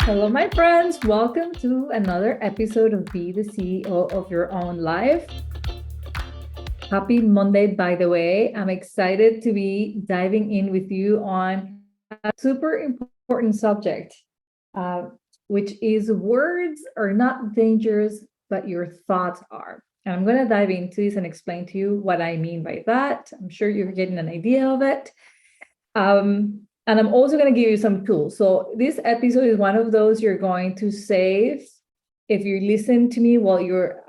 Hello, my friends. Welcome to another episode of Be the CEO of Your Own Life. Happy Monday, by the way. I'm excited to be diving in with you on a super important subject, uh, which is words are not dangerous, but your thoughts are. And I'm going to dive into this and explain to you what I mean by that. I'm sure you're getting an idea of it. And I'm also going to give you some tools. So this episode is one of those you're going to save if you listen to me while you're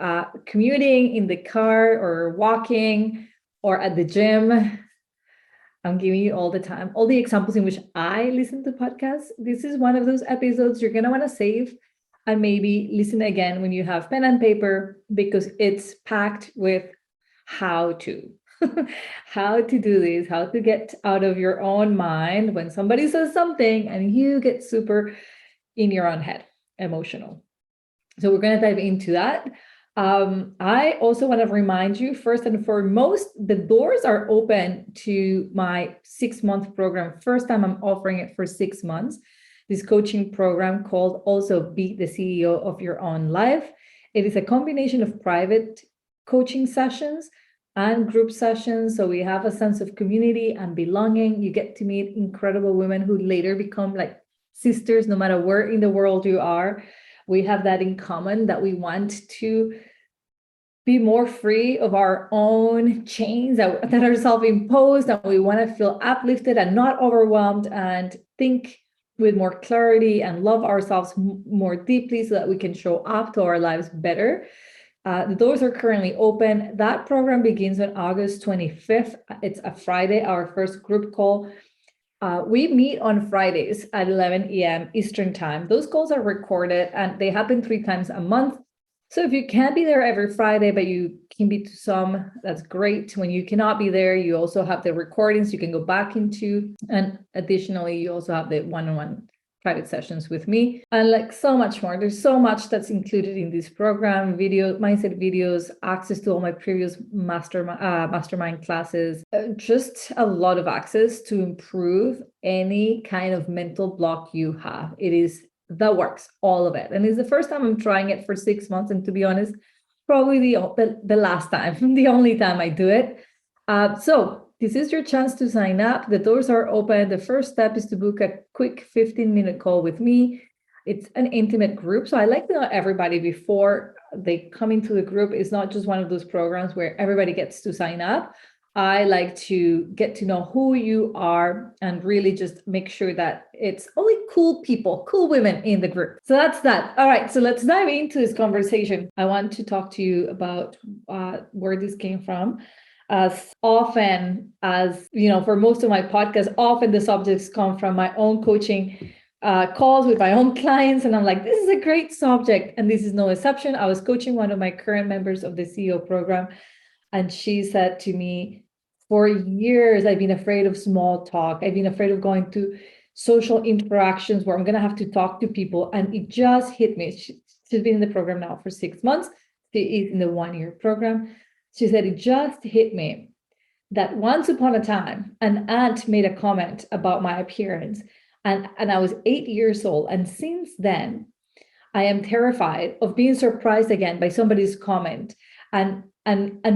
commuting in the car or walking or at the gym. I'm giving you all the time, all the examples in which I listen to podcasts. This is one of those episodes you're going to want to save and maybe listen again when you have pen and paper, because it's packed with how to. How to do this, how to get out of your own mind when somebody says something and you get super in your own head, emotional. So we're going to dive into that. I also want to remind you, first and foremost, the doors are open to my 6-month program. First time I'm offering it for 6 months. This coaching program called also Be the CEO of Your Own Life. It is a combination of private coaching sessions and group sessions. So we have a sense of community and belonging. You get to meet incredible women who later become like sisters, no matter where in the world you are. We have that in common, that we want to be more free of our own chains that are self-imposed, and we want to feel uplifted and not overwhelmed and think with more clarity and love ourselves more deeply so that we can show up to our lives better. The doors are currently open. That program begins on August 25th. It's a Friday, our first group call. We meet on Fridays at 11 a.m. Eastern time. Those calls are recorded and they happen 3 times a month. So if you can't be there every Friday, but you can be to some, that's great. When you cannot be there, you also have the recordings you can go back into. And additionally, you also have the one-on-one private sessions with me and like so much more. There's so much that's included in this program: mindset videos, access to all my previous mastermind classes, just a lot of access to improve any kind of mental block you have. It is the works, all of it. And it's the first time I'm trying it for 6 months. And to be honest, probably the last time, the only time I do it. So this is your chance to sign up. The doors are open. The first step is to book a quick 15-minute call with me. It's an intimate group. So I like to know everybody before they come into the group. It's not just one of those programs where everybody gets to sign up. I like to get to know who you are and really just make sure that it's only cool people, cool women in the group. So that's that. All right, so let's dive into this conversation. I want to talk to you about where this came from. As often as, for most of my podcasts, often the subjects come from my own coaching calls with my own clients. And I'm like, this is a great subject. And this is no exception. I was coaching one of my current members of the CEO program. And she said to me, for years, I've been afraid of small talk. I've been afraid of going to social interactions where I'm going to have to talk to people. And it just hit me. She's been in the program now for 6 months. She is in the 1-year program. She said, it just hit me that once upon a time, an aunt made a comment about my appearance, and I was 8 years old. And since then, I am terrified of being surprised again by somebody's comment and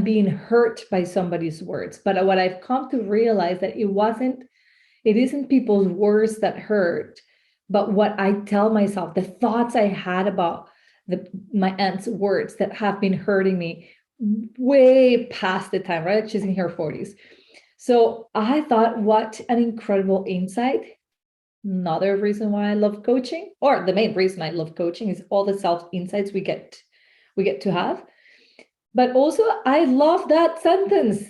being hurt by somebody's words. But what I've come to realize that it isn't people's words that hurt, but what I tell myself, the thoughts I had about my aunt's words that have been hurting me way past the time, right? She's in her 40s. So I thought, what an incredible insight. Another reason why I love coaching, or the main reason I love coaching, is all the self insights we get to have. But also, I love that sentence.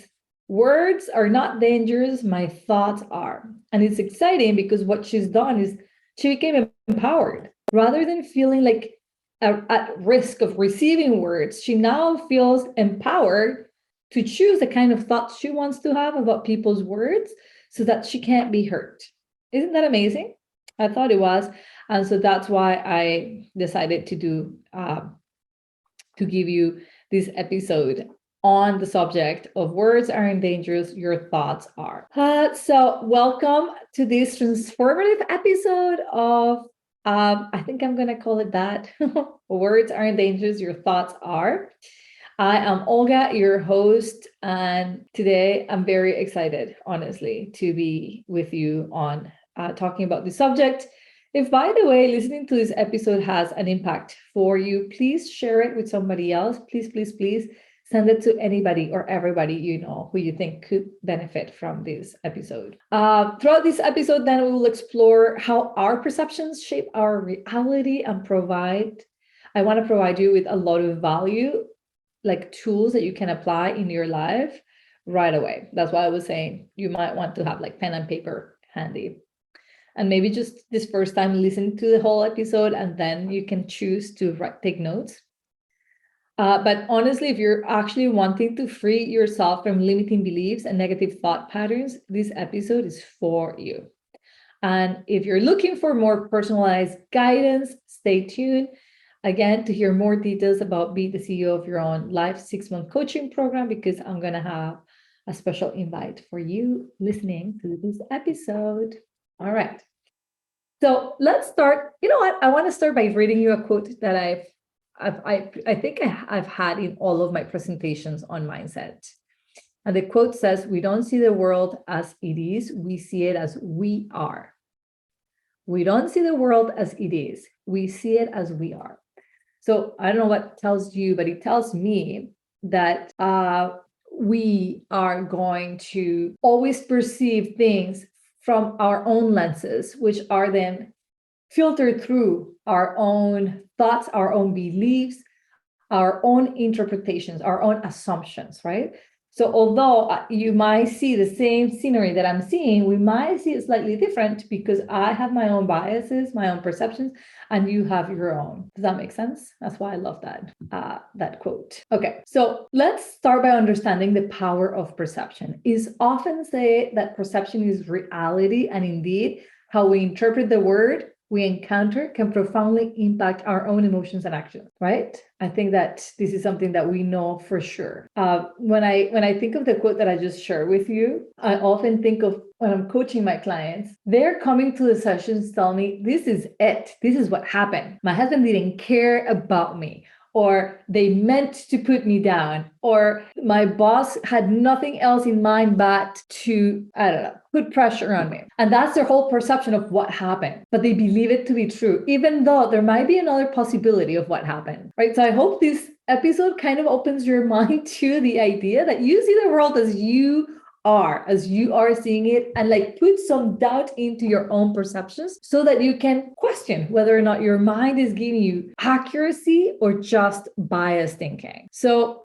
Words are not dangerous, my thoughts are. And it's exciting because what she's done is she became empowered. Rather than feeling like at risk of receiving words, she now feels empowered to choose the kind of thoughts she wants to have about people's words so that she can't be hurt. Isn't that amazing? I thought it was. And so that's why I decided to give you this episode on the subject of words aren't dangerous, your thoughts are. So welcome to this transformative episode of I think I'm going to call it that. Words aren't dangerous, your thoughts are. I am Olga, your host, and today I'm very excited, honestly, to be with you on talking about this subject. If, by the way, listening to this episode has an impact for you, please share it with somebody else. Please, please, please send it to anybody or everybody you know who you think could benefit from this episode. Throughout this episode, then we will explore how our perceptions shape our reality and I want to provide you with a lot of value, like tools that you can apply in your life right away. That's why I was saying you might want to have like pen and paper handy. And maybe just this first time listen to the whole episode and then you can choose to take notes. But honestly, if you're actually wanting to free yourself from limiting beliefs and negative thought patterns, this episode is for you. And if you're looking for more personalized guidance, stay tuned. Again, to hear more details about Be the CEO of Your Own Life 6-month coaching program, because I'm going to have a special invite for you listening to this episode. All right. So let's start. You know what? I want to start by reading you a quote that I think I've had in all of my presentations on mindset. And the quote says, "We don't see the world as it is, we see it as we are." We don't see the world as it is, we see it as we are. So I don't know what it tells you, but it tells me that we are going to always perceive things from our own lenses, which are then filtered through our own thoughts, our own beliefs, our own interpretations, our own assumptions, right? So although you might see the same scenery that I'm seeing, we might see it slightly different because I have my own biases, my own perceptions, and you have your own. Does that make sense? That's why I love that quote. Okay, so let's start by understanding the power of perception. It's often said that perception is reality, and indeed, how we interpret the word we encounter can profoundly impact our own emotions and actions, right? I think that this is something that we know for sure. When I think of the quote that I just shared with you, I often think of when I'm coaching my clients, they're coming to the sessions telling me, this is it. This is what happened. My husband didn't care about me, or they meant to put me down, or my boss had nothing else in mind but to, I don't know, put pressure on me. And that's their whole perception of what happened. But they believe it to be true, even though there might be another possibility of what happened, right? So I hope this episode kind of opens your mind to the idea that you see the world as you are seeing it, and like put some doubt into your own perceptions so that you can question whether or not your mind is giving you accuracy or just biased thinking. So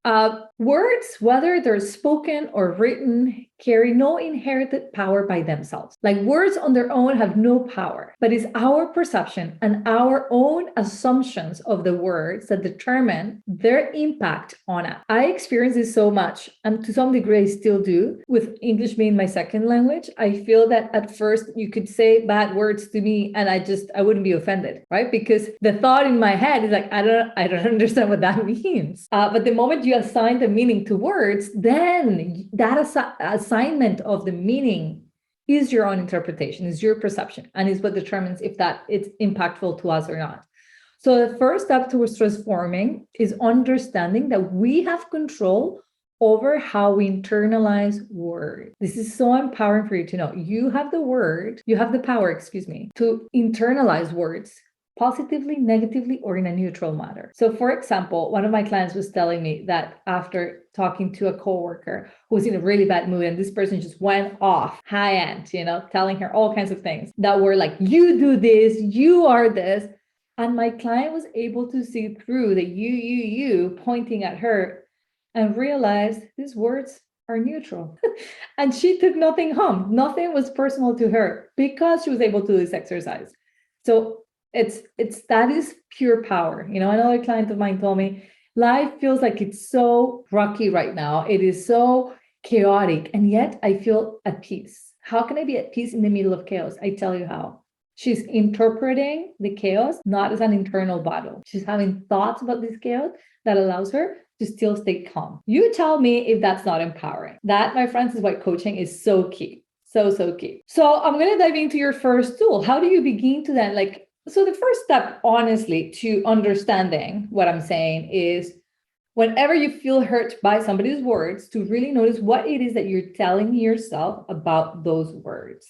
words, whether they're spoken or written, carry no inherited power by themselves. Like words on their own have no power, but it's our perception and our own assumptions of the words that determine their impact on us. I experience this so much, and to some degree I still do, with English being my second language. I feel that at first you could say bad words to me and I wouldn't be offended, right? Because the thought in my head is like, I don't understand what that means. But the moment you assign the meaning to words, then that assignment of the meaning is your own interpretation, is your perception, and is what determines if that it's impactful to us or not. So the first step towards transforming is understanding that we have control over how we internalize words. This is so empowering for you to know. You have the power, to internalize words positively, negatively, or in a neutral manner. So for example, one of my clients was telling me that after talking to a coworker who was in a really bad mood, and this person just went off high end, telling her all kinds of things that were like, you do this, you are this. And my client was able to see through the you pointing at her and realized these words are neutral. And she took nothing home. Nothing was personal to her because she was able to do this exercise. So that is pure power. Another client of mine told me, life feels like it's so rocky right now. It is so chaotic. And yet I feel at peace. How can I be at peace in the middle of chaos? I tell you how. She's interpreting the chaos not as an internal battle. She's having thoughts about this chaos that allows her to still stay calm. You tell me if that's not empowering. That, my friends, is why coaching is so key. So key. So I'm going to dive into your first tool. How do you begin to then So the first step, honestly, to understanding what I'm saying is whenever you feel hurt by somebody's words, to really notice what it is that you're telling yourself about those words.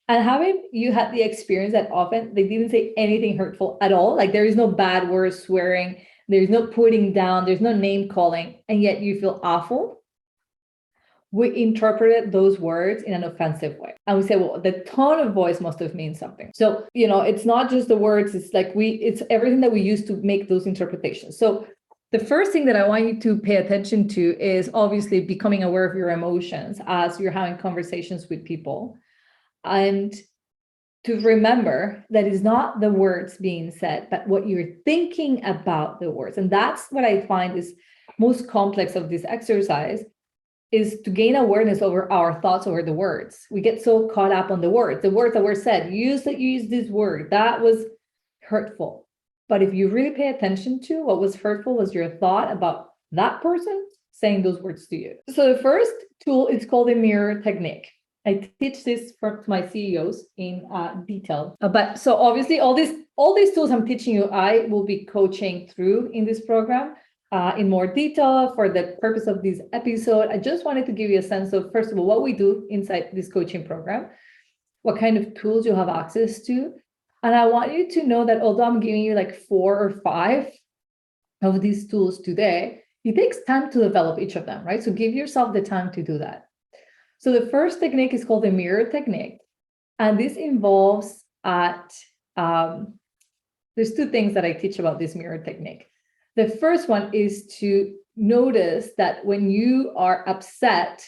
And haven't you had the experience that often they didn't say anything hurtful at all? Like there is no bad words, swearing, there's no putting down, there's no name calling, and yet you feel awful? We interpreted those words in an offensive way. And we say, well, the tone of voice must have meant something. So, it's not just the words, it's like it's everything that we use to make those interpretations. So the first thing that I want you to pay attention to is obviously becoming aware of your emotions as you're having conversations with people. And to remember that it's not the words being said, but what you're thinking about the words. And that's what I find is most complex of this exercise, is to gain awareness over our thoughts over the words. We get so caught up on the words that were said, use this word, that was hurtful. But if you really pay attention to what was hurtful was your thought about that person saying those words to you. So the first tool is called the mirror technique. I teach this for my CEOs in detail. But so obviously all these tools I'm teaching you, I will be coaching through in this program in more detail for the purpose of this episode. I just wanted to give you a sense of, first of all, what we do inside this coaching program, what kind of tools you have access to. And I want you to know that although I'm giving you like 4 or 5 of these tools today, it takes time to develop each of them, right? So give yourself the time to do that. So the first technique is called the mirror technique. And this involves there's 2 things that I teach about this mirror technique. The first one is to notice that when you are upset,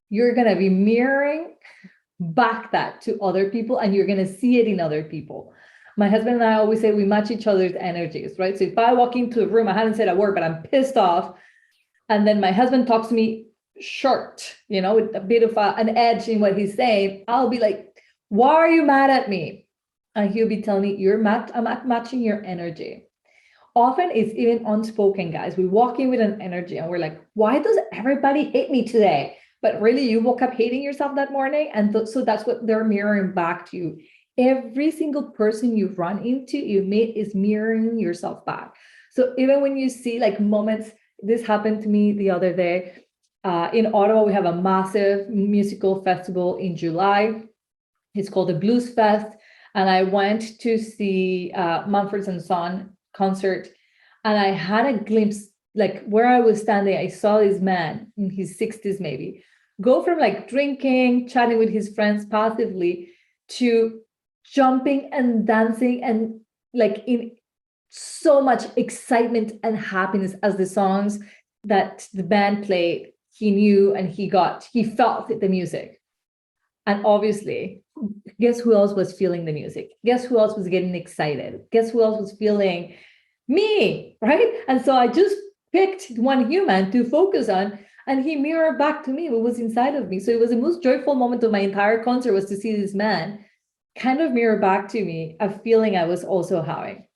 you're going to be mirroring back that to other people, and you're going to see it in other people. My husband and I always say we match each other's energies, right? So if I walk into a room, I haven't said a word, but I'm pissed off, and then my husband talks to me short, with a bit of an edge in what he's saying, I'll be like, why are you mad at me? And he'll be telling me, I'm matching your energy. Often it's even unspoken, guys. We walk in with an energy and we're like, why does everybody hate me today? But really, you woke up hating yourself that morning. And so that's what they're mirroring back to you. Every single person you run into, you meet, is mirroring yourself back. So even when you see like moments, this happened to me the other day. In Ottawa, we have a massive musical festival in July. It's called the Blues Fest. And I went to see Mumford & Son concert. And I had a glimpse, like where I was standing, I saw this man in his 60s maybe, go from like drinking, chatting with his friends passively, to jumping and dancing and like in so much excitement and happiness as the songs that the band played, he knew, and he felt the music. And obviously, guess who else was feeling the music? Guess who else was getting excited? Guess who else was feeling me, right? And so I just picked one human to focus on, and he mirrored back to me what was inside of me. So it was the most joyful moment of my entire concert, was to see this man kind of mirror back to me a feeling I was also having.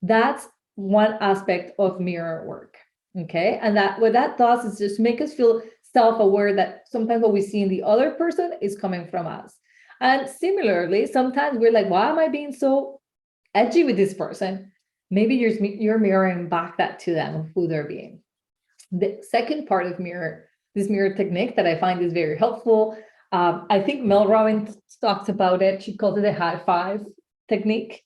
That's one aspect of mirror work. Okay. And that what that does is just make us feel self-aware that sometimes what we see in the other person is coming from us. And similarly, sometimes we're like, why am I being so edgy with this person? Maybe you're mirroring back that to them of who they're being. The second part of this mirror technique that I find is very helpful. I think Mel Robbins talks about it. She calls it a high 5 technique.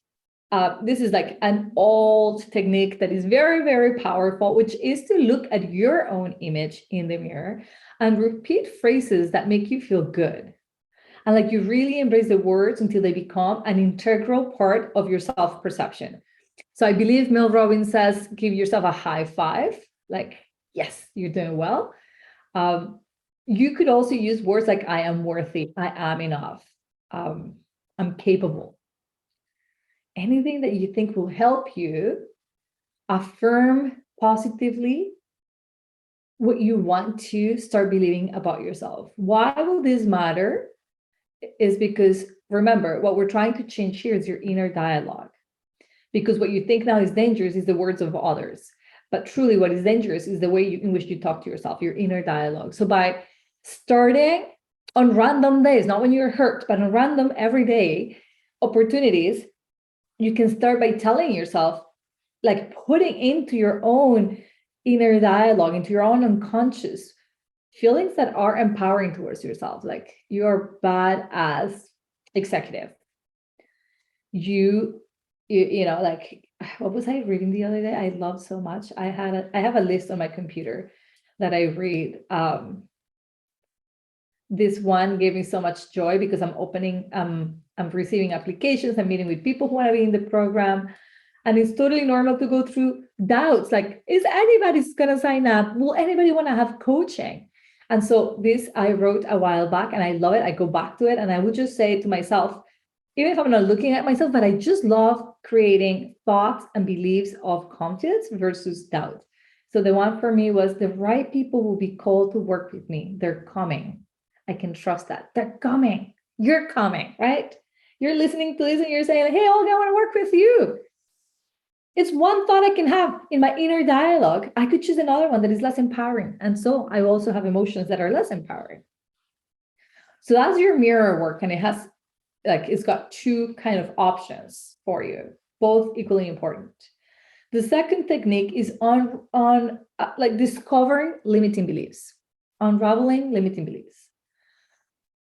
This is like an old technique that is very, very powerful, which is to look at your own image in the mirror and repeat phrases that make you feel good. And like you really embrace the words until they become an integral part of your self-perception. So I believe Mel Robbins says, give yourself a high 5, like, yes, you're doing well. You could also use words like, I am worthy, I am enough, I'm capable. Anything that you think will help you affirm positively what you want to start believing about yourself. Why will this matter? Is because, remember, what we're trying to change here is your inner dialogue. Because what you think now is dangerous is the words of others. But truly what is dangerous is the way in which you talk to yourself, your inner dialogue. So by starting on random days, not when you're hurt, but on random everyday opportunities, you can start by telling yourself, like putting into your own inner dialogue, into your own unconscious, feelings that are empowering towards yourself. Like, you're badass executive. You know, like, what was I reading the other day? I love so much. I have a list on my computer that I read. This one gave me so much joy because I'm receiving applications, I'm meeting with people who want to be in the program. And it's totally normal to go through doubts. Like, is anybody's gonna sign up? Will anybody want to have coaching? And so this I wrote a while back, and I love it. I go back to it, and I would just say to myself, even if I'm not looking at myself, but I just love creating thoughts and beliefs of confidence versus doubt. So the one for me was, the right people will be called to work with me. They're coming. I can trust that. They're coming. You're coming, right? You're listening to this and you're saying, hey, Olga, I want to work with you. It's one thought I can have in my inner dialogue. I could choose another one that is less empowering. And so I also have emotions that are less empowering. So that's your mirror work. And it's got two kind of options for you, both equally important. The second technique is on discovering limiting beliefs, unraveling limiting beliefs.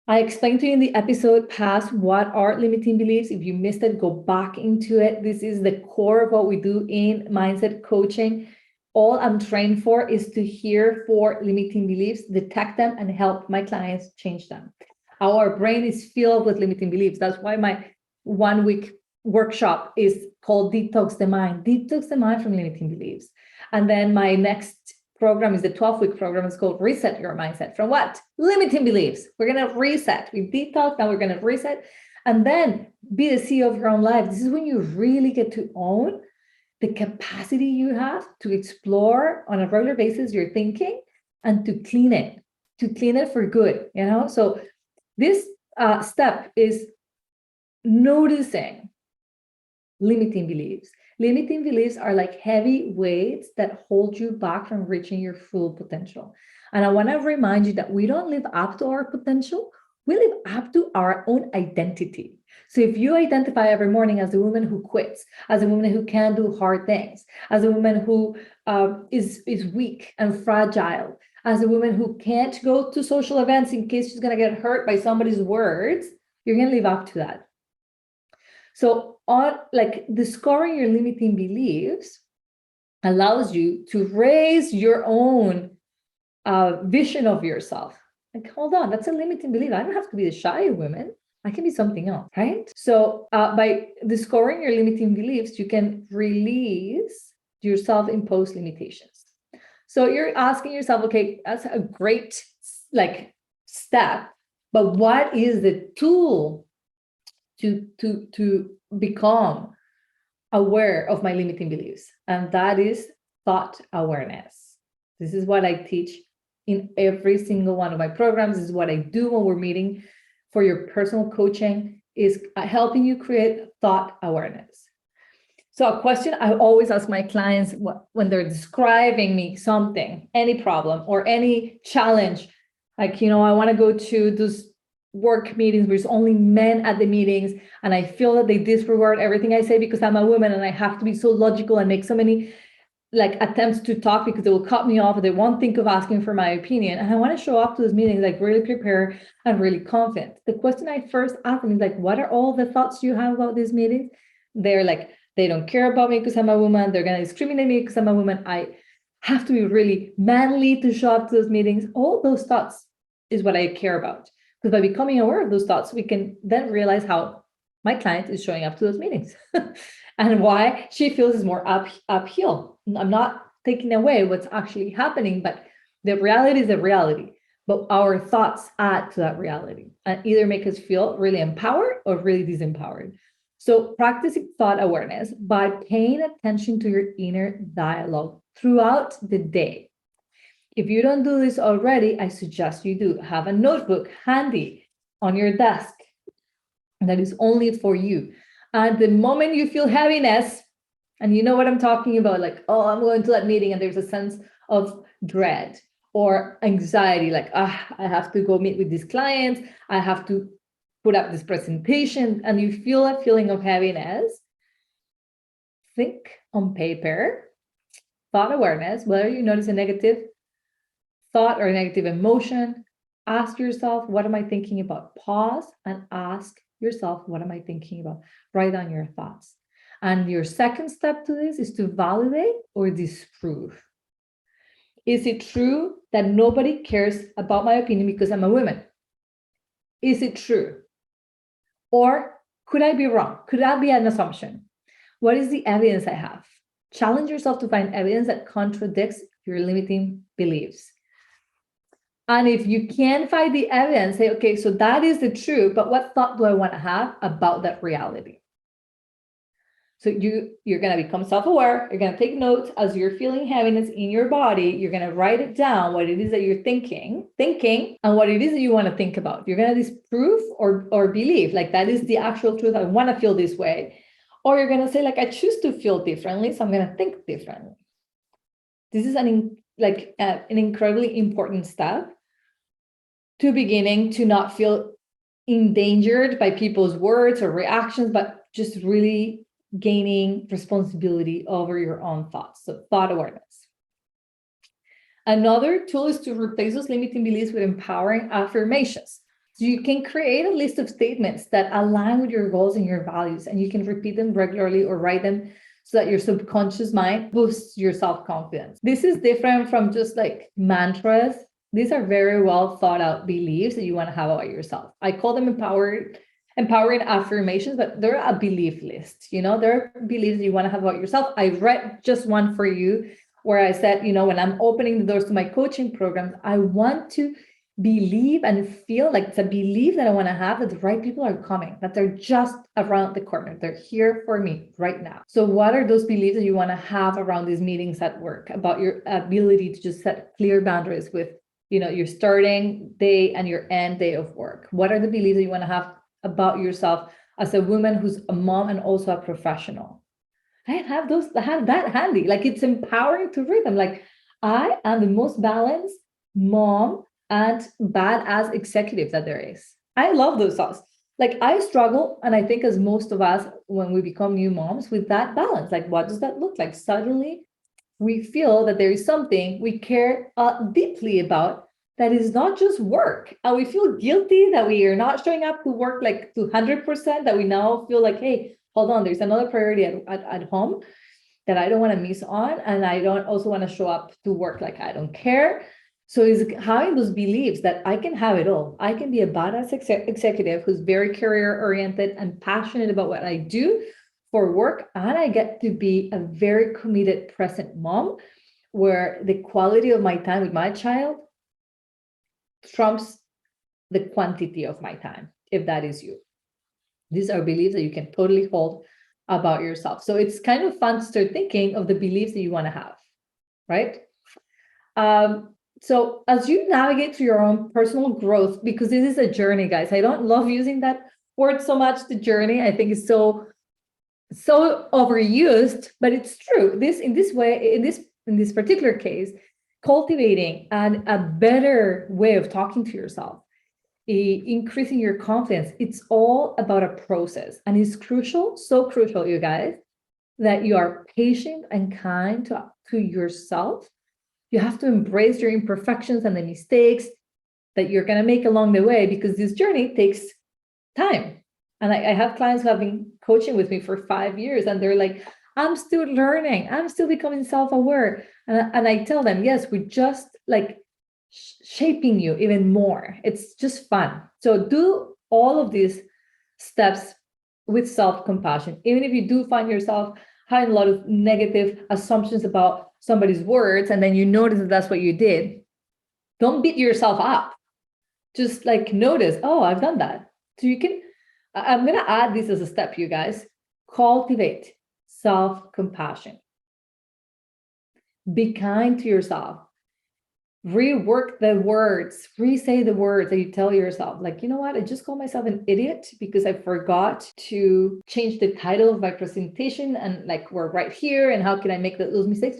I explained to you in the episode past what are limiting beliefs. If you missed it, go back into it. This is the core of what we do in mindset coaching. All I'm trained for is to hear for limiting beliefs, detect them, and help my clients change them. Our brain is filled with limiting beliefs. That's why my 1 week workshop is called Detox the Mind from limiting beliefs. And then my next program is the 12-week program. It's called Reset Your Mindset. From what? Limiting beliefs. We're going to reset. We detox, now we're going to reset. And then be the CEO of your own life. This is when you really get to own the capacity you have to explore on a regular basis your thinking and to clean it for good, you know? So this step is noticing limiting beliefs. Limiting beliefs are like heavy weights that hold you back from reaching your full potential. And I want to remind you that we don't live up to our potential. We live up to our own identity. So if you identify every morning as a woman who quits, as a woman who can't do hard things, as a woman who is weak and fragile, as a woman who can't go to social events in case she's going to get hurt by somebody's words, you're going to live up to that. So discovering your limiting beliefs allows you to raise your own vision of yourself. Like, hold on, that's a limiting belief. I don't have to be the shy woman. I can be something else, right? So by discovering your limiting beliefs, you can release your self-imposed limitations. So you're asking yourself, okay, that's a great step, but what is the tool to become aware of my limiting beliefs? And that is thought awareness. This is what I teach in every single one of my programs. This is what I do when we're meeting for your personal coaching, is helping you create thought awareness. So a question I always ask my clients when they're describing me something, any problem or any challenge, like, I want to go to those work meetings where there's only men at the meetings, and I feel that they disregard everything I say because I'm a woman and I have to be so logical and make so many attempts to talk because they will cut me off or they won't think of asking for my opinion. And I want to show up to those meetings really prepared and really confident. The question I first ask them is what are all the thoughts you have about these meetings? They're they don't care about me because I'm a woman. They're going to discriminate me because I'm a woman. I have to be really manly to show up to those meetings. All those thoughts is what I care about. Because by becoming aware of those thoughts, we can then realize how my client is showing up to those meetings and why she feels is more uphill. I'm not taking away what's actually happening, but the reality is the reality. But our thoughts add to that reality and either make us feel really empowered or really disempowered. So practicing thought awareness by paying attention to your inner dialogue throughout the day. If you don't do this already, I suggest you do. Have a notebook handy on your desk that is only for you. And the moment you feel heaviness, and you know what I'm talking about, I'm going to that meeting and there's a sense of dread or anxiety, I have to go meet with these clients, I have to put up this presentation, and you feel a feeling of heaviness, think on paper, thought awareness, whether you notice a negative thought or a negative emotion, ask yourself, what am I thinking about? Pause and ask yourself, what am I thinking about? Write down your thoughts. And your second step to this is to validate or disprove. Is it true that nobody cares about my opinion because I'm a woman? Is it true? Or could I be wrong? Could that be an assumption? What is the evidence I have? Challenge yourself to find evidence that contradicts your limiting beliefs. And if you can find the evidence, say, okay, so that is the truth, but what thought do I want to have about that reality? So you're going to become self-aware. You're going to take notes as you're feeling heaviness in your body. You're going to write it down, what it is that you're thinking, and what it is that you want to think about. You're going to disprove or believe, like that is the actual truth. I want to feel this way. Or you're going to say, like, I choose to feel differently, so I'm going to think differently. This is an incredibly important step to beginning to not feel endangered by people's words or reactions, but just really gaining responsibility over your own thoughts. So thought awareness. Another tool is to replace those limiting beliefs with empowering affirmations. So you can create a list of statements that align with your goals and your values, and you can repeat them regularly or write them so that your subconscious mind boosts your self-confidence. This is different from just like mantras. These are very well thought out beliefs that you want to have about yourself. I call them empowering affirmations, but they're a belief list. They're beliefs that you want to have about yourself. I read just one for you where I said, when I'm opening the doors to my coaching programs, I want to believe and feel like it's a belief that I want to have that the right people are coming, that they're just around the corner. They're here for me right now. So what are those beliefs that you want to have around these meetings at work, about your ability to just set clear boundaries with, your starting day and your end day of work? What are the beliefs that you want to have about yourself as a woman who's a mom and also a professional? I have that handy. Like, it's empowering to read them. Like, I am the most balanced mom and badass executive that there is. I love those thoughts. Like, I struggle, and I think as most of us, when we become new moms, with that balance. Like, what does that look like? Suddenly, we feel that there is something we care deeply about that is not just work. And we feel guilty that we are not showing up to work like to 100%, that we now feel like, hey, hold on, there's another priority at home that I don't want to miss on. And I don't also want to show up to work like I don't care. So it's having those beliefs that I can have it all. I can be a badass executive who's very career oriented and passionate about what I do for work. And I get to be a very committed, present mom, where the quality of my time with my child trumps the quantity of my time, if that is you. These are beliefs that you can totally hold about yourself. So it's kind of fun to start thinking of the beliefs that you want to have, right? So as you navigate through your own personal growth, because this is a journey, guys, I don't love using that word so much, the journey. I think it's so overused, but it's true. In this particular case, cultivating a better way of talking to yourself, increasing your confidence, it's all about a process. And it's crucial, so crucial, you guys, that you are patient and kind to yourself. You have to embrace your imperfections and the mistakes that you're going to make along the way, because this journey takes time. And I have clients who have been coaching with me for 5 years, and they're like, I'm still learning. I'm still becoming self-aware. And I tell them, yes, we're just like shaping you even more. It's just fun. So do all of these steps with self-compassion. Even if you do find yourself having a lot of negative assumptions about somebody's words, and then you notice that that's what you did, don't beat yourself up. Just like notice, oh, I've done that. So I'm going to add this as a step, you guys. Cultivate self-compassion. Be kind to yourself. Rework the words, re-say the words that you tell yourself. Like, you know what? I just called myself an idiot because I forgot to change the title of my presentation, and like, we're right here. And how can I make those mistakes?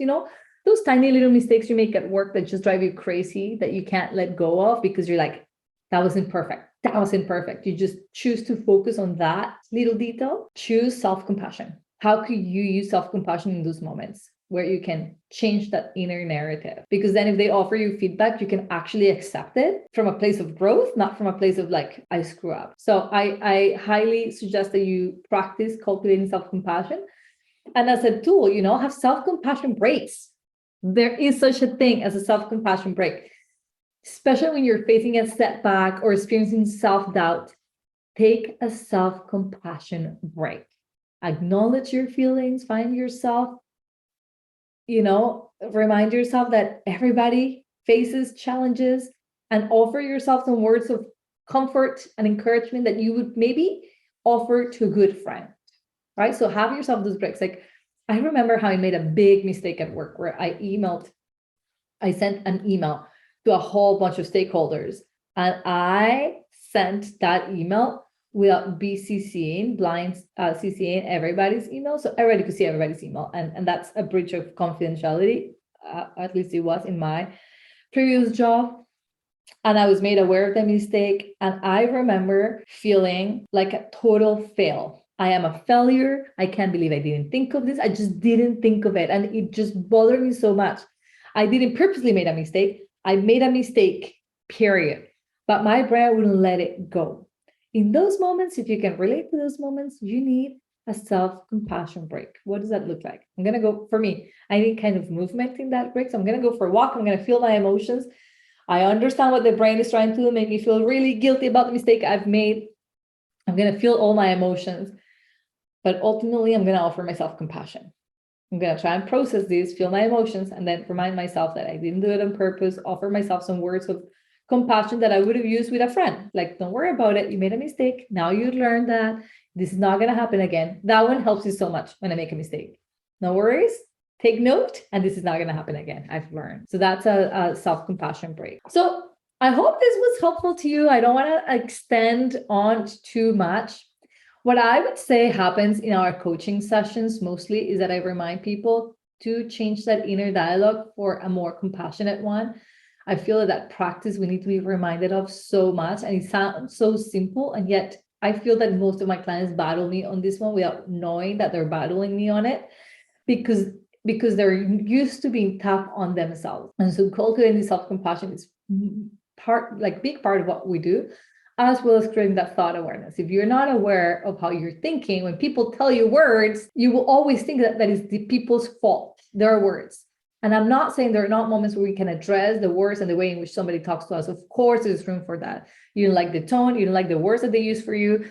Those tiny little mistakes you make at work that just drive you crazy, that you can't let go of because you're like, that wasn't perfect. That wasn't perfect. You just choose to focus on that little detail. Choose self-compassion. how could you use self-compassion in those moments where you can change that inner narrative? Because then if they offer you feedback, you can actually accept it from a place of growth, not from a place of like, I screw up. So I highly suggest that you practice cultivating self-compassion. And as a tool, have self-compassion breaks. There is such a thing as a self-compassion break, especially when you're facing a setback or experiencing self-doubt. Take a self-compassion break. Acknowledge your feelings, find yourself, remind yourself that everybody faces challenges, and offer yourself some words of comfort and encouragement that you would maybe offer to a good friend, right? So have yourself those breaks. Like, I remember how I made a big mistake at work where I sent an email to a whole bunch of stakeholders, and I sent that email without BCCing, CCing everybody's email. So everybody could see everybody's email. And that's a breach of confidentiality. At least it was in my previous job. And I was made aware of the mistake. And I remember feeling like a total fail. I am a failure. I can't believe I didn't think of this. I just didn't think of it. And it just bothered me so much. I didn't purposely make a mistake. I made a mistake, period. But my brain wouldn't let it go. In those moments, if you can relate to those moments, you need a self-compassion break. What does that look like? I'm going to go, for me, I need kind of movement in that break. So I'm going to go for a walk. I'm going to feel my emotions. I understand what the brain is trying to do, make me feel really guilty about the mistake I've made. I'm going to feel all my emotions. But ultimately, I'm going to offer myself compassion. I'm going to try and process this, feel my emotions, and then remind myself that I didn't do it on purpose, offer myself some words of compassion that I would have used with a friend. Like, don't worry about it. You made a mistake. Now you learned that this is not going to happen again. That one helps you so much when I make a mistake. No worries. Take note. And this is not going to happen again. I've learned. So that's a self-compassion break. So I hope this was helpful to you. I don't want to extend on too much. What I would say happens in our coaching sessions mostly is that I remind people to change that inner dialogue for a more compassionate one. I feel that practice we need to be reminded of so much, and it sounds so simple, and yet I feel that most of my clients battle me on this one without knowing that they're battling me on it, because they're used to being tough on themselves. And so cultivating self-compassion is big part of what we do, as well as creating that thought awareness. If you're not aware of how you're thinking, when people tell you words, you will always think that is the people's fault, their words. And I'm not saying there are not moments where we can address the words and the way in which somebody talks to us. Of course, there's room for that. You don't like the tone, you don't like the words that they use for you.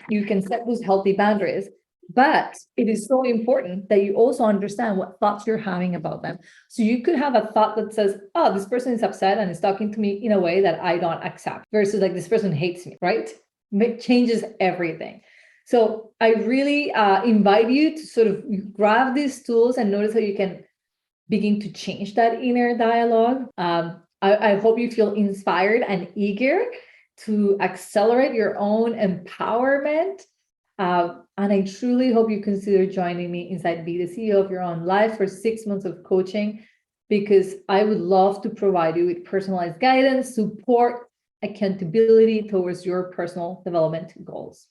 You can set those healthy boundaries. But it is so important that you also understand what thoughts you're having about them. So you could have a thought that says, oh, this person is upset and is talking to me in a way that I don't accept, versus like, this person hates me, right? It changes everything. So I really invite you to sort of grab these tools and notice how you can begin to change that inner dialogue. I hope you feel inspired and eager to accelerate your own empowerment. And I truly hope you consider joining me inside Be the CEO of Your Own Life for 6 months of coaching, because I would love to provide you with personalized guidance, support, accountability towards your personal development goals.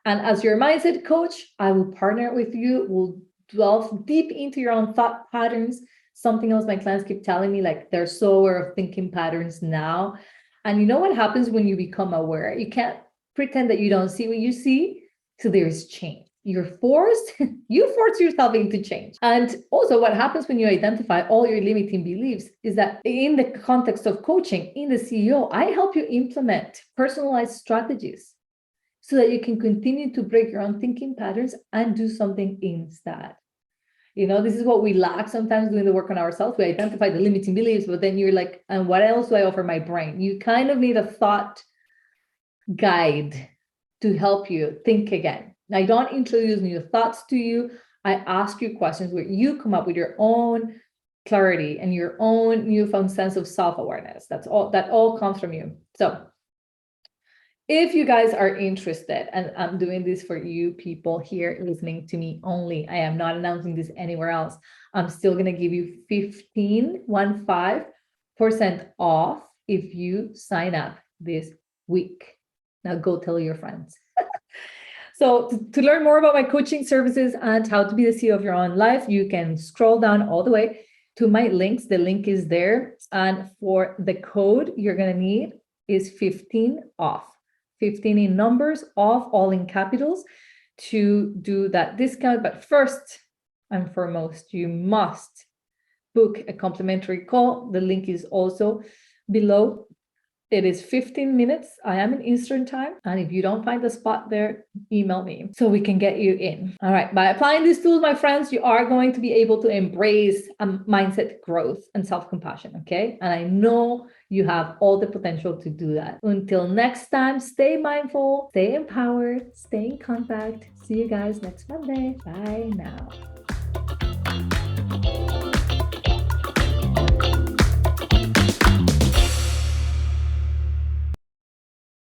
And as your mindset coach, I will partner with you. We'll delve deep into your own thought patterns. Something else my clients keep telling me, like, they're so aware of thinking patterns now. And you know what happens when you become aware? You can't pretend that you don't see what you see. So there's change. You force yourself into change. And also what happens when you identify all your limiting beliefs is that in the context of coaching, in the CEO, I help you implement personalized strategies so that you can continue to break your own thinking patterns and do something instead. This is what we lack sometimes doing the work on ourselves. We identify the limiting beliefs, but then you're like, and what else do I offer my brain? You kind of need a thought guide to help you think again. I don't introduce new thoughts to you. I ask you questions where you come up with your own clarity and your own newfound sense of self-awareness. That all comes from you. So if you guys are interested, and I'm doing this for you people here listening to me only, I am not announcing this anywhere else. I'm still going to give you 15% off if you sign up this week. Now go tell your friends. So to learn more about my coaching services and how to be the CEO of your own life, you can scroll down all the way to my links. The link is there. And for the code you're going to need is 15 off, 15 in numbers, off, all in capitals, to do that discount. But first and foremost, you must book a complimentary call. The link is also below. It is 15 minutes. I am in Eastern time. And if you don't find the spot there, email me so we can get you in. All right. By applying these tools, my friends, you are going to be able to embrace mindset growth and self-compassion. Okay. And I know you have all the potential to do that. Until next time, stay mindful, stay empowered, stay in contact. See you guys next Monday. Bye now.